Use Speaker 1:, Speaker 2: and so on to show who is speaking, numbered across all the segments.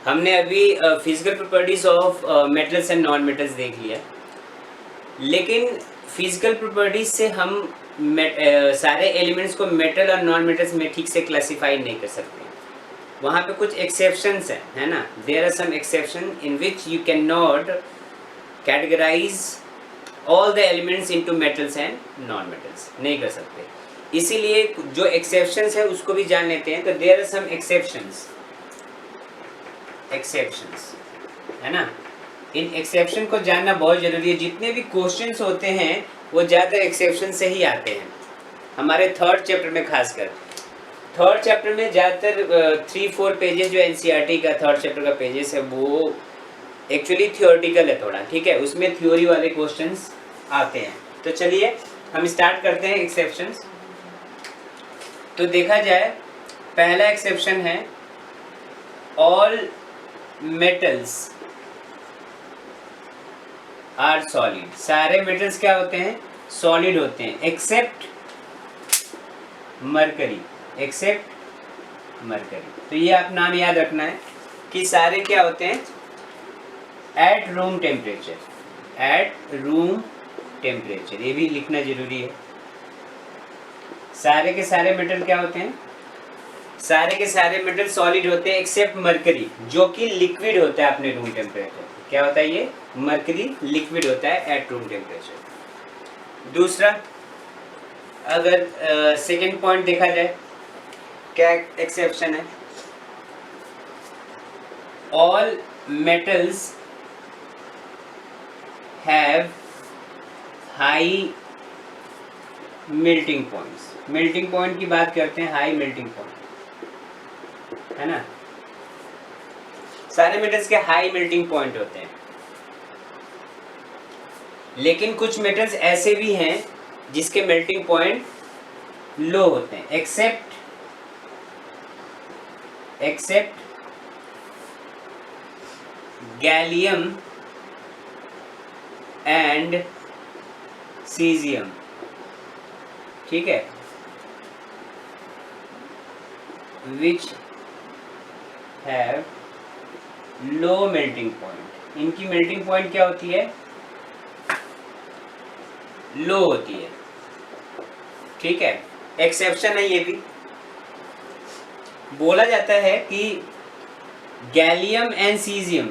Speaker 1: हमने अभी physical properties of metals and non metals देख लिया, लेकिन फिजिकल प्रॉपर्टीज से हम सारे एलिमेंट्स को मेटल और नॉन मेटल्स में ठीक से क्लासीफाई नहीं कर सकते। वहाँ पे कुछ एक्सेप्शंस हैं, है ना। There are some exception in which you can not categorise all the elements into metals and non metals, नहीं कर सकते। इसीलिए जो एक्सेप्शंस है उसको भी जान लेते हैं। तो देयर आर सम एक्सेप्शंस, है ना। इन एक्सेप्शन को जानना बहुत ज़रूरी है। जितने भी क्वेश्चंस होते हैं वो ज़्यादातर एक्सेप्शन से ही आते हैं, हमारे थर्ड चैप्टर में खासकर। थर्ड चैप्टर में ज़्यादातर 3-4 पेजेस जो एनसीईआरटी का थर्ड चैप्टर का पेजेस है वो एक्चुअली थियोरटिकल है थोड़ा, ठीक है। उसमें थ्योरी वाले क्वेश्चंस आते हैं। तो चलिए हम स्टार्ट करते हैं एक्सेप्शंस। तो देखा जाए, पहला एक्सेप्शन है ऑल मेटल्स आर सॉलिड। सारे मेटल्स क्या होते हैं? सॉलिड होते हैं, एक्सेप्ट मरकरी, एक्सेप्ट मरकरी। तो ये आप नाम याद रखना है कि सारे क्या होते हैं? At room temperature, at room temperature, ये भी लिखना जरूरी है। सारे के सारे मेटल क्या होते हैं? सारे के सारे मेटल सॉलिड होते हैं एक्सेप्ट मरकरी, जो कि लिक्विड होता है अपने रूम टेम्परेचर। क्या होता है ये? मरकरी लिक्विड होता है एट रूम टेम्परेचर। दूसरा, अगर सेकेंड पॉइंट देखा जाए, क्या एक्सेप्शन है? All metals have high melting points. Melting point की बात करते हैं, हाई मेल्टिंग पॉइंट, है ना। सारे मेटल्स के हाई मेल्टिंग पॉइंट होते हैं, लेकिन कुछ मेटल्स ऐसे भी हैं जिसके मेल्टिंग पॉइंट लो होते हैं, एक्सेप्ट गैलियम एंड सीजियम, ठीक है, which have low melting point. इनकी मेल्टिंग पॉइंट क्या होती है? लो होती है, ठीक है। एक्सेप्शन है ये भी। बोला जाता है कि गैलियम एंड सीजियम,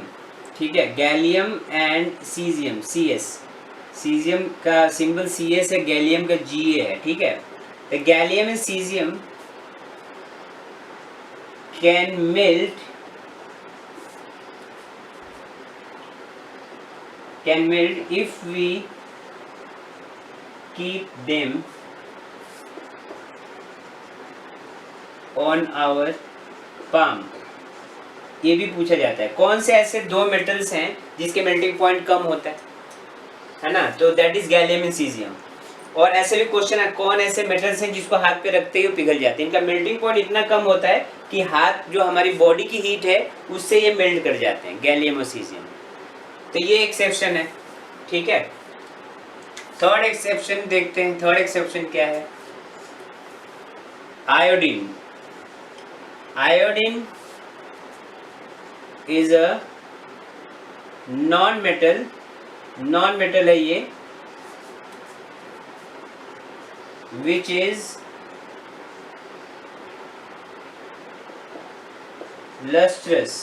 Speaker 1: ठीक है, gallium and caesium, CS, caesium का सिंबल CS है, गैलियम का GA है, ठीक है। तो gallium and caesium can melt if we keep them on our palm। ये भी पूछा जाता है कौन से ऐसे दो मेटल्स हैं जिसके मेल्टिंग पॉइंट कम होता है ना। तो that is gallium and caesium. और ऐसे भी क्वेश्चन है, कौन ऐसे मेटल्स हैं जिसको हाथ पे रखते ही पिघल जाते हैं। इनका मेल्टिंग पॉइंट इतना कम होता है कि हाथ, जो हमारी बॉडी की हीट है, उससे ये मेल्ट कर जाते हैं, गैलियम और सीजियम। तो ये एक्सेप्शन है, ठीक है। थर्ड एक्सेप्शन देखते हैं। थर्ड एक्सेप्शन क्या है? Iodine. Iodine is a non metal है ये, which is lustrous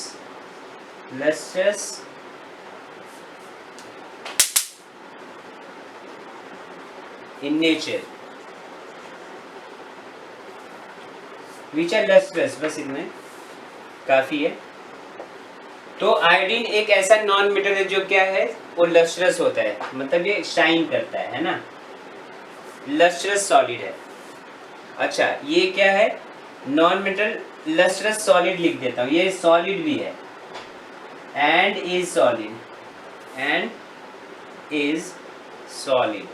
Speaker 1: in nature, which are lustrous, बस इतने काफी है। तो आयोडीन एक ऐसा नॉन मेटल है जो क्या है, वो लस्ट्रस होता है, मतलब ये शाइन करता है ना, लस्ट्रस सॉलिड है। अच्छा, ये क्या है? नॉन मेटल लस्ट्रस सॉलिड लिख देता हूँ, ये सॉलिड भी है, एंड इज सॉलिड।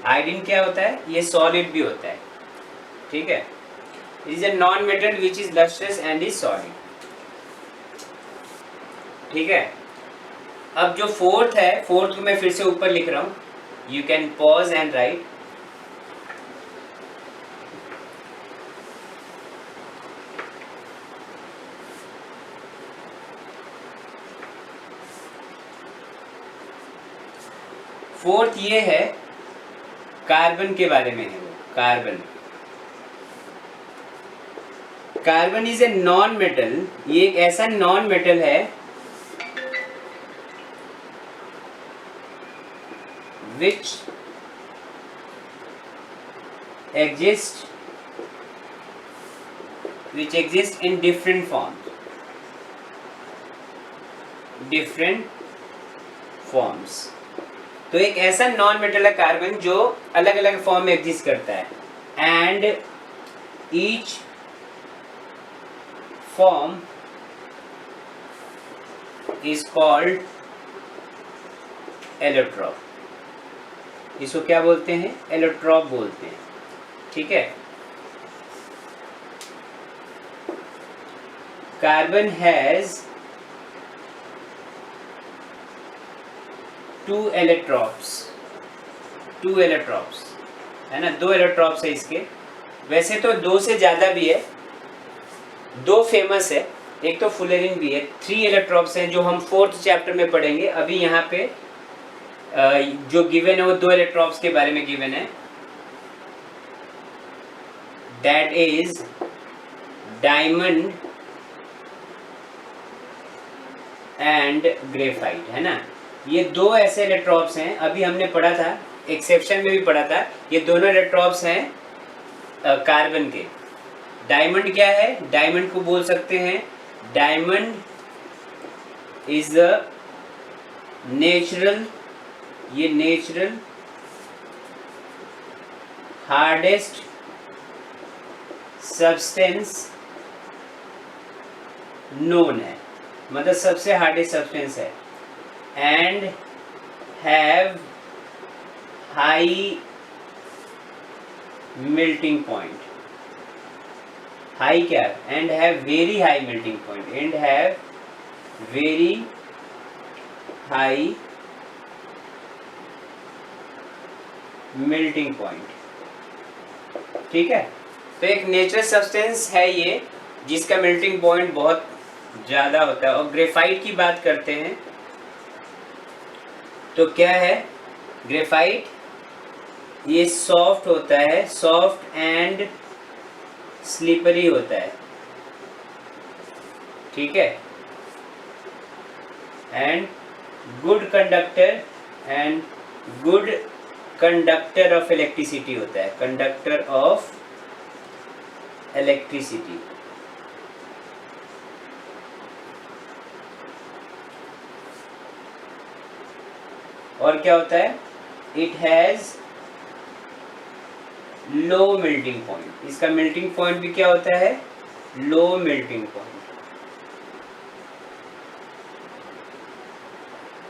Speaker 1: आयोडीन क्या होता है? ये सॉलिड भी होता है, ठीक है। It is a non metal which is lustrous and is solid, ठीक है। अब जो फोर्थ है, फोर्थ को मैं फिर से ऊपर लिख रहा हूँ, you can pause and right. Fourth ये है कार्बन के बारे में है। वो carbon, carbon is a non metal, ये एक ऐसा नॉन मेटल है which exist in different forms। तो एक ऐसा नॉन मेटल है कार्बन जो अलग अलग फॉर्म में एग्जिस्ट करता है, and each form is called allotrope. इसको क्या बोलते हैं? एलोट्रॉप बोलते हैं। ठीक है, कार्बन हैज 2 electrops, है ना, 2 electrops है इसके। वैसे तो 2 से ज़्यादा भी है, 2 फेमस है, एक तो फुलेरिन भी है। 3 electrops हैं जो हम 4th चैप्टर में पढ़ेंगे। अभी यहाँ पे जो गिवन है वो 2 electrops के बारे में गिवन है, that is diamond and graphite, है ना। ये 2 ऐसे इलेक्ट्रॉप्स हैं, अभी हमने पढ़ा था, एक्सेप्शन में भी पढ़ा था, ये दोनों इलेक्ट्रॉप्स हैं कार्बन के। डायमंड क्या है? डायमंड को बोल सकते हैं, डायमंड इज अ नेचुरल, ये नेचुरल हार्डेस्ट सब्सटेंस नोन है, मतलब सबसे हार्डेस्ट सब्सटेंस है, and have high melting point. High क्या? And have very high melting point, and have very high melting point. ठीक है, तो एक नेचुरल सब्सटेंस है ये जिसका मेल्टिंग पॉइंट बहुत ज़्यादा होता है। और ग्रेफाइट की बात करते हैं तो क्या है ग्रेफाइट? ये सॉफ्ट होता है, सॉफ्ट एंड स्लिपरी होता है। ठीक है, and good conductor of electricity होता है, कंडक्टर ऑफ इलेक्ट्रिसिटी। और क्या होता है? It has low melting point, इसका मेल्टिंग पॉइंट भी क्या होता है? Low melting point.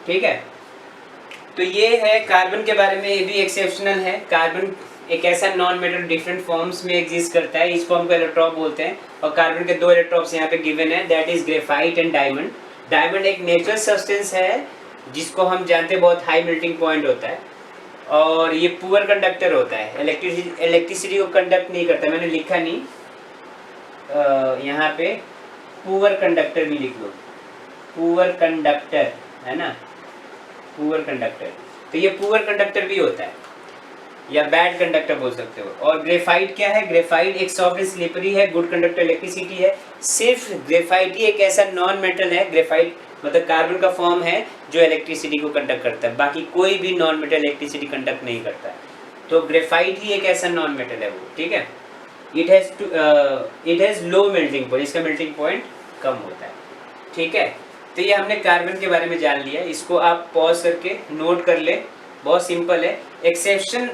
Speaker 1: ठीक है, तो ये है कार्बन के बारे में। ये भी एक्सेप्शनल है। कार्बन एक ऐसा नॉन मेटल डिफरेंट फॉर्म्स में एग्जिस्ट करता है, इस फॉर्म को एलोट्रॉप बोलते हैं। और कार्बन के 2 इलेक्ट्रॉप्स यहाँ पे गिवन है, that is graphite and diamond. Diamond एक नेचुरल सब्सटेंस है जिसको हम जानते हैं बहुत हाई मेल्टिंग पॉइंट होता है, और ये पुअर कंडक्टर होता है, इलेक्ट्रिसिटी को कंडक्ट नहीं करता। मैंने लिखा नहीं, यहाँ पे पुअर कंडक्टर भी लिख लो, पुअर कंडक्टर, है ना, पुअर कंडक्टर। तो ये पुअर कंडक्टर भी होता है, या बैड कंडक्टर बोल सकते हो। और ग्रेफाइट क्या है? ग्रेफाइट एक सॉफ्ट एंड स्लिपरी है, गुड कंडक्टर इलेक्ट्रिसिटी है। सिर्फ ग्रेफाइट ही एक ऐसा नॉन मेटल है, ग्रेफाइट मतलब कार्बन का फॉर्म है जो इलेक्ट्रिसिटी को कंडक्ट करता है, बाकी कोई भी नॉन मेटल इलेक्ट्रिसिटी कंडक्ट नहीं करता है। तो ग्रेफाइट ही एक ऐसा नॉन मेटल है वो। ठीक है, it has low melting point, इसका मेल्टिंग पॉइंट कम होता है। ठीक है, तो ये हमने कार्बन के बारे में जान लिया, इसको आप पॉज करके नोट कर ले, बहुत सिंपल है। एक्सेप्शन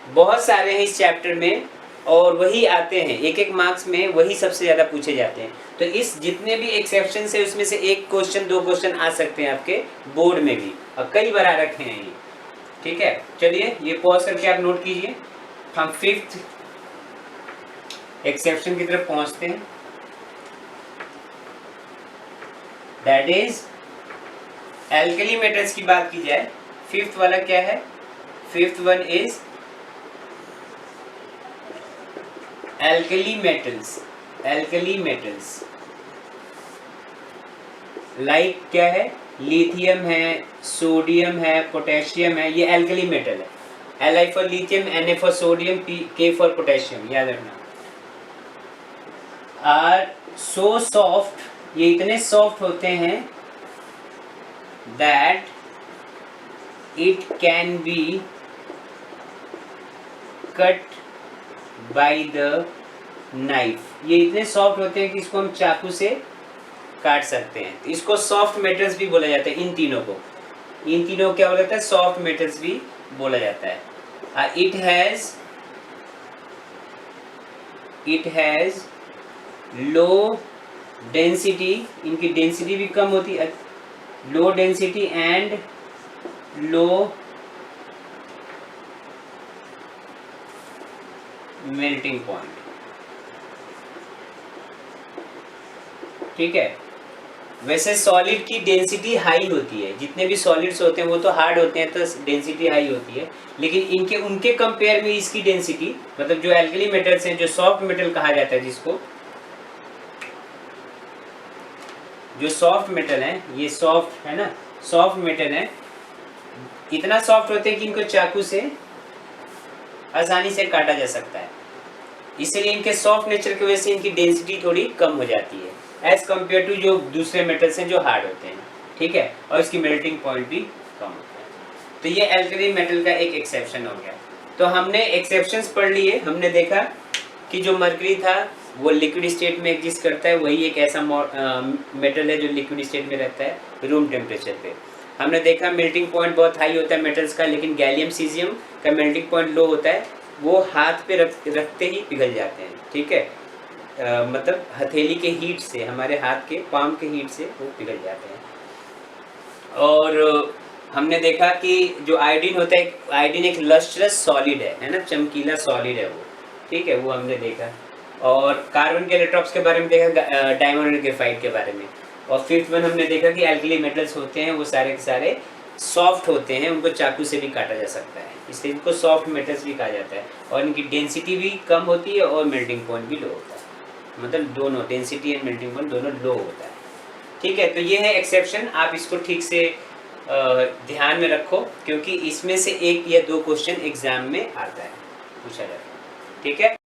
Speaker 1: बहुत सारे हैं इस चैप्टर में, और वही आते हैं एक एक मार्क्स में, वही सबसे ज़्यादा पूछे जाते हैं। तो इस जितने भी एक्सेप्शन है उसमें से 1 क्वेश्चन 2 क्वेश्चन आ सकते हैं आपके बोर्ड में भी, और कई बार आ रखे हैं ये। ठीक है, चलिए ये पॉज करके आप नोट कीजिए। हम 5th एक्सेप्शन की तरफ पहुंचते हैं, दैट इज एल्कली मेटल्स की बात की जाए। 5th वाला क्या है? 5th one is alkali metals like क्या है? लिथियम है, सोडियम है, पोटेशियम है, ये एल्कली मेटल है। Li for lithium, Na for sodium, K for potassium, याद रखना। आर सो सॉफ्ट, ये इतने सॉफ्ट होते हैं that it can be cut by the knife. ये इतने सॉफ्ट होते हैं कि इसको हम चाकू से काट सकते हैं। तो इसको सॉफ्ट मेटल्स भी बोला जाता है। इन तीनों को, इन तीनों क्या बोला जाता है? सॉफ्ट मेटल्स भी बोला जाता है। इट हैज लो डेंसिटी, इनकी डेंसिटी भी कम होती है, low density and low melting point. ठीक है। वैसे सॉलिड की डेंसिटी हाई होती है, जितने भी सॉलिड्स होते हैं वो तो हार्ड होते हैं तो डेंसिटी हाई होती है, लेकिन इनके उनके कंपेयर में इसकी डेंसिटी, मतलब जो एल्कली मेटल्स हैं, जो सॉफ्ट मेटल कहा जाता है, जिसको जो सॉफ्ट मेटल है, ये सॉफ्ट है ना, सॉफ्ट मेटल है, इतना सॉफ्ट होते हैं कि इनको चाकू से आसानी से काटा जा सकता है। इसलिए इनके सॉफ्ट नेचर की वजह से इनकी डेंसिटी थोड़ी कम हो जाती है एज कम्पेयर टू जो दूसरे मेटल्स हैं जो हार्ड होते हैं। ठीक है, और इसकी मेल्टिंग पॉइंट भी कम होता है। तो ये एल्कली मेटल का एक एक्सेप्शन हो गया। तो हमने एक्सेप्शंस पढ़ लिए। हमने देखा कि जो मरकरी था वो लिक्विड स्टेट में एग्जिस्ट करता है, वही एक ऐसा मेटल है जो लिक्विड स्टेट में रहता है रूम टेम्परेचर पे। हमने देखा मेल्टिंग पॉइंट बहुत हाई होता है मेटल्स का, लेकिन गैलियम सीजियम का मेल्टिंग पॉइंट लो होता है, वो हाथ पे रखते ही पिघल जाते हैं। ठीक है, मतलब हथेली के हीट से, हमारे हाथ के पाम के हीट से वो पिघल जाते हैं। और हमने देखा कि जो आयोडीन होता है, आयोडीन एक लस्ट्रस सॉलिड है ना, चमकीला सॉलिड है वो। ठीक है, वो हमने देखा। और कार्बन के इलेक्ट्रॉन्स के बारे में देखा, डायमंड और ग्रेफाइट के बारे में। और फिफ्थ वन हमने देखा कि एल्कली मेटल्स होते हैं वो सारे के सारे सॉफ्ट होते हैं, उनको चाकू से भी काटा जा सकता है, इसलिए इनको सॉफ्ट मेटल्स भी कहा जाता है। और इनकी डेंसिटी भी कम होती है और मेल्टिंग पॉइंट भी लो होता है, मतलब दोनों डेंसिटी एंड मेल्टिंग पॉइंट दोनों लो होता है। ठीक है, तो ये है एक्सेप्शन। आप इसको ठीक से ध्यान में रखो, क्योंकि इसमें से एक या दो क्वेश्चन एग्जाम में आता है, पूछा जाता है। ठीक है।